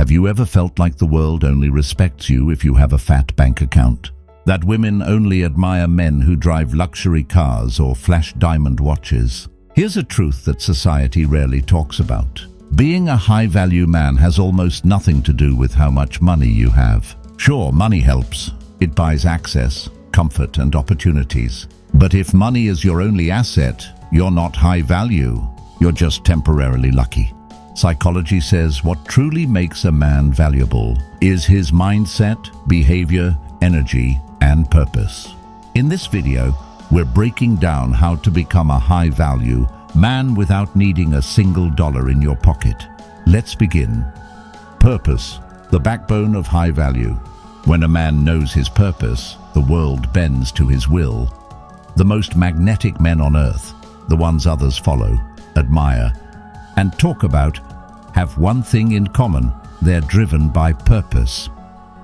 Have you ever felt like the world only respects you if you have a fat bank account? That women only admire men who drive luxury cars or flash diamond watches? Here's a truth that society rarely talks about. Being a high-value man has almost nothing to do with how much money you have. Sure, money helps. It buys access, comfort, and opportunities. But if money is your only asset, you're not high value. You're just temporarily lucky. Psychology says what truly makes a man valuable is his mindset, behavior, energy, and purpose. In this video, we're breaking down how to become a high-value man without needing a single dollar in your pocket. Let's begin. Purpose, the backbone of high value. When a man knows his purpose, the world bends to his will. The most magnetic men on earth, the ones others follow, admire, and talk about, have one thing in common: they're driven by purpose.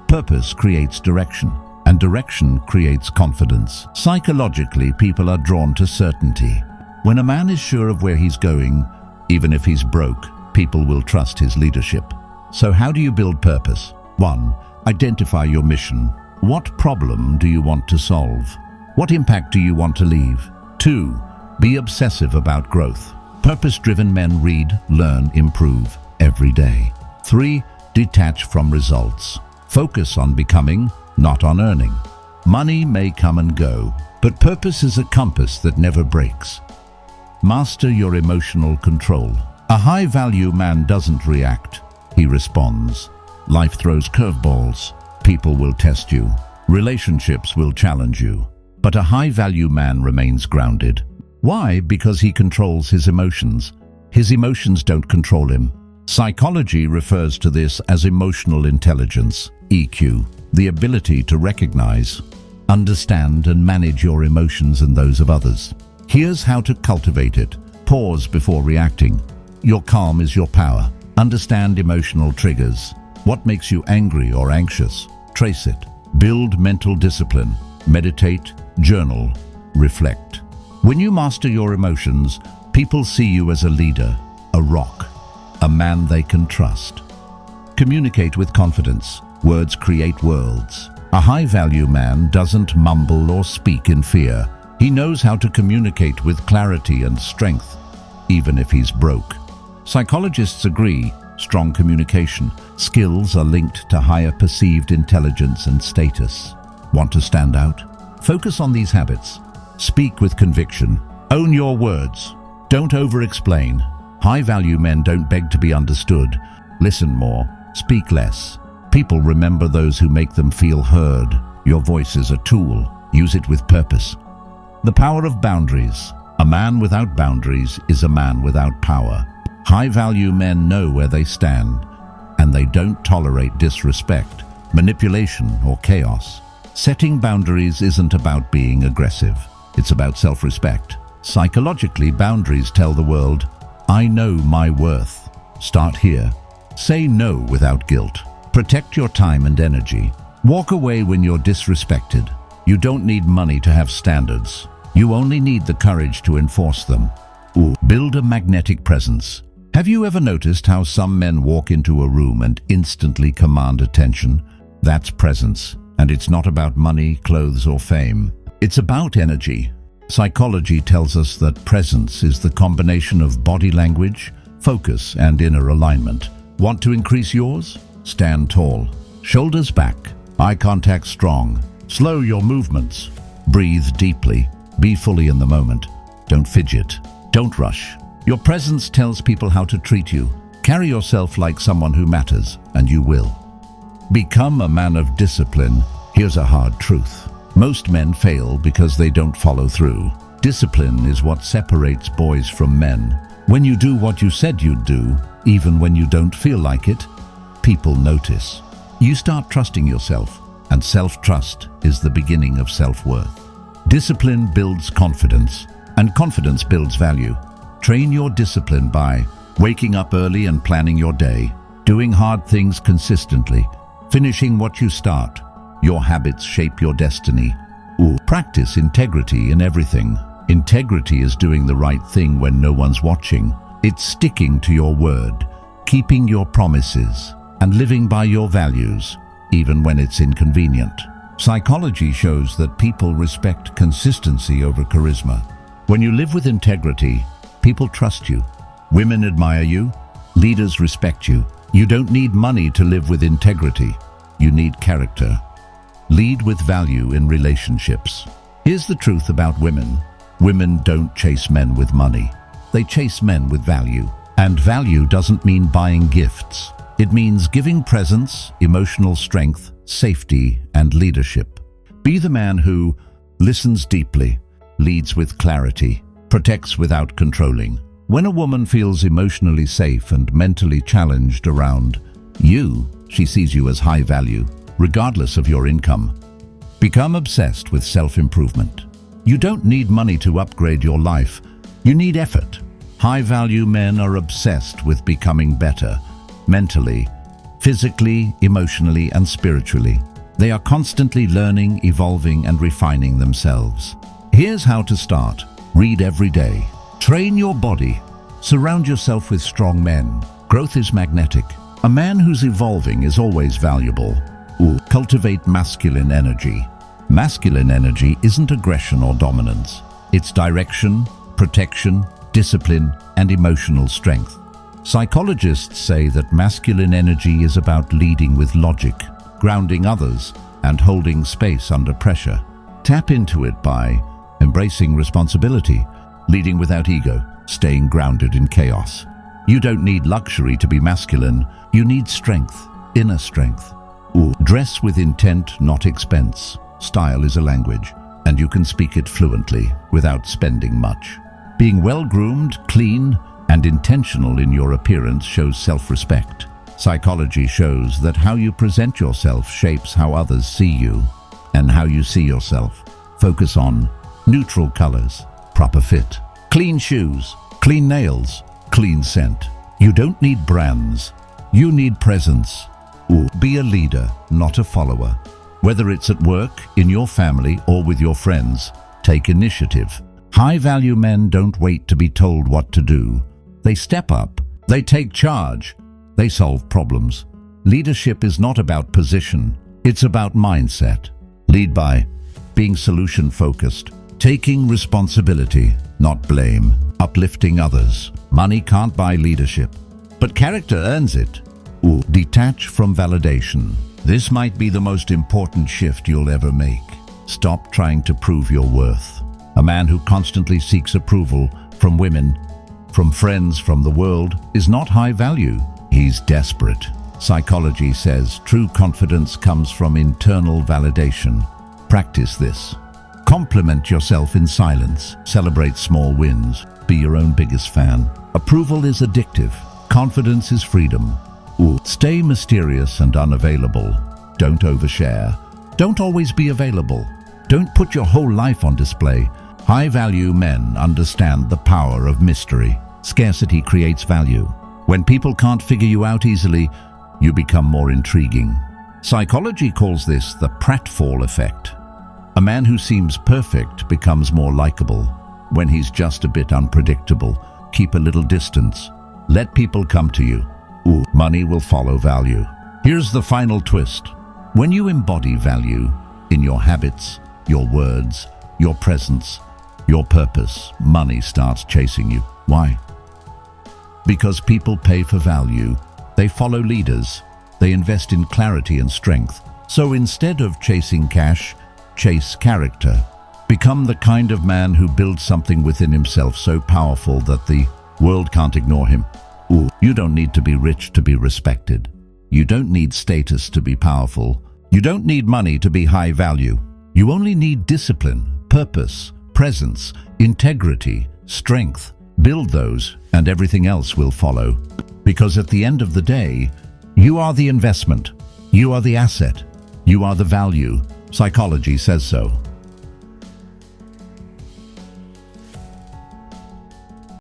Purpose creates direction, and direction creates confidence. Psychologically, people are drawn to certainty. When a man is sure of where he's going, even if he's broke, people will trust his leadership. So how do you build purpose? 1. Identify your mission. What problem do you want to solve? What impact do you want to leave? 2. Be obsessive about growth. Purpose-driven men read, learn, improve every day. 3. Detach from results. Focus on becoming, not on earning. Money may come and go, but purpose is a compass that never breaks. Master your emotional control. A high-value man doesn't react, he responds. Life throws curveballs. People will test you. Relationships will challenge you. But a high-value man remains grounded. Why? Because he controls his emotions. His emotions don't control him. Psychology refers to this as emotional intelligence, EQ, the ability to recognize, understand, and manage your emotions and those of others. Here's how to cultivate it. Pause before reacting. Your calm is your power. Understand emotional triggers. What makes you angry or anxious? Trace it. Build mental discipline. Meditate, journal, reflect. When you master your emotions, people see you as a leader, a rock, a man they can trust. Communicate with confidence. Words create worlds. A high-value man doesn't mumble or speak in fear. He knows how to communicate with clarity and strength, even if he's broke. Psychologists agree, strong communication skills are linked to higher perceived intelligence and status. Want to stand out? Focus on these habits. Speak with conviction. Own your words. Don't over-explain. High-value men don't beg to be understood. Listen more. Speak less. People remember those who make them feel heard. Your voice is a tool. Use it with purpose. The power of boundaries. A man without boundaries is a man without power. High-value men know where they stand, and they don't tolerate disrespect, manipulation, or chaos. Setting boundaries isn't about being aggressive. It's about self-respect. Psychologically, boundaries tell the world, I know my worth. Start here. Say no without guilt. Protect your time and energy. Walk away when you're disrespected. You don't need money to have standards. You only need the courage to enforce them. Build a magnetic presence. Have you ever noticed how some men walk into a room and instantly command attention? That's presence. And it's not about money, clothes, or fame. It's about energy. Psychology tells us that presence is the combination of body language, focus, and inner alignment. Want to increase yours? Stand tall. Shoulders back. Eye contact strong. Slow your movements. Breathe deeply. Be fully in the moment. Don't fidget. Don't rush. Your presence tells people how to treat you. Carry yourself like someone who matters, and you will. Become a man of discipline. Here's a hard truth. Most men fail because they don't follow through. Discipline is what separates boys from men. When you do what you said you'd do, even when you don't feel like it, people notice. You start trusting yourself, and self-trust is the beginning of self-worth. Discipline builds confidence, and confidence builds value. Train your discipline by waking up early and planning your day, doing hard things consistently, finishing what you start. Your habits shape your destiny. Practice integrity in everything. Integrity is doing the right thing when no one's watching. It's sticking to your word, keeping your promises, and living by your values, even when it's inconvenient. Psychology shows that people respect consistency over charisma. When you live with integrity, people trust you. Women admire you. Leaders respect you. You don't need money to live with integrity. You need character. Lead with value in relationships. Here's the truth about women. Women don't chase men with money. They chase men with value. And value doesn't mean buying gifts. It means giving presence, emotional strength, safety, and leadership. Be the man who listens deeply, leads with clarity, protects without controlling. When a woman feels emotionally safe and mentally challenged around you, she sees you as high value, regardless of your income. Become obsessed with self-improvement. You don't need money to upgrade your life. You need effort. High-value men are obsessed with becoming better, mentally, physically, emotionally, and spiritually. They are constantly learning, evolving, and refining themselves. Here's how to start. Read every day. Train your body. Surround yourself with strong men. Growth is magnetic. A man who's evolving is always valuable. Cultivate masculine energy. Masculine energy isn't aggression or dominance. It's direction, protection, discipline, and emotional strength. Psychologists say that masculine energy is about leading with logic, grounding others, and holding space under pressure. Tap into it by embracing responsibility, leading without ego, staying grounded in chaos. You don't need luxury to be masculine. You need strength, inner strength. Dress with intent, not expense. Style is a language, and you can speak it fluently without spending much. Being well-groomed, clean, and intentional in your appearance shows self-respect. Psychology shows that how you present yourself shapes how others see you and how you see yourself. Focus on neutral colors, proper fit, clean shoes, clean nails, clean scent. You don't need brands. You need presence. Be a leader, not a follower. Whether it's at work, in your family, or with your friends, take initiative. High-value men don't wait to be told what to do. They step up. They take charge. They solve problems. Leadership is not about position. It's about mindset. Lead by being solution-focused, taking responsibility, not blame, uplifting others. Money can't buy leadership, but character earns it. Detach from validation. This might be the most important shift you'll ever make. Stop trying to prove your worth. A man who constantly seeks approval from women, from friends, from the world, is not high value. He's desperate. Psychology says true confidence comes from internal validation. Practice this. Compliment yourself in silence. Celebrate small wins. Be your own biggest fan. Approval is addictive. Confidence is freedom. Stay mysterious and unavailable. Don't overshare. Don't always be available. Don't put your whole life on display. High-value men understand the power of mystery. Scarcity creates value. When people can't figure you out easily, you become more intriguing. Psychology calls this the pratfall effect. A man who seems perfect becomes more likable. When he's just a bit unpredictable, keep a little distance. Let people come to you. Money will follow value. Here's the final twist. When you embody value in your habits, your words, your presence, your purpose, money starts chasing you. Why? Because people pay for value. They follow leaders. They invest in clarity and strength. So instead of chasing cash, chase character. Become the kind of man who builds something within himself so powerful that the world can't ignore him. You don't need to be rich to be respected. You don't need status to be powerful. You don't need money to be high value. You only need discipline, purpose, presence, integrity, strength. Build those, and everything else will follow. Because at the end of the day, you are the investment. You are the asset. You are the value. Psychology says so.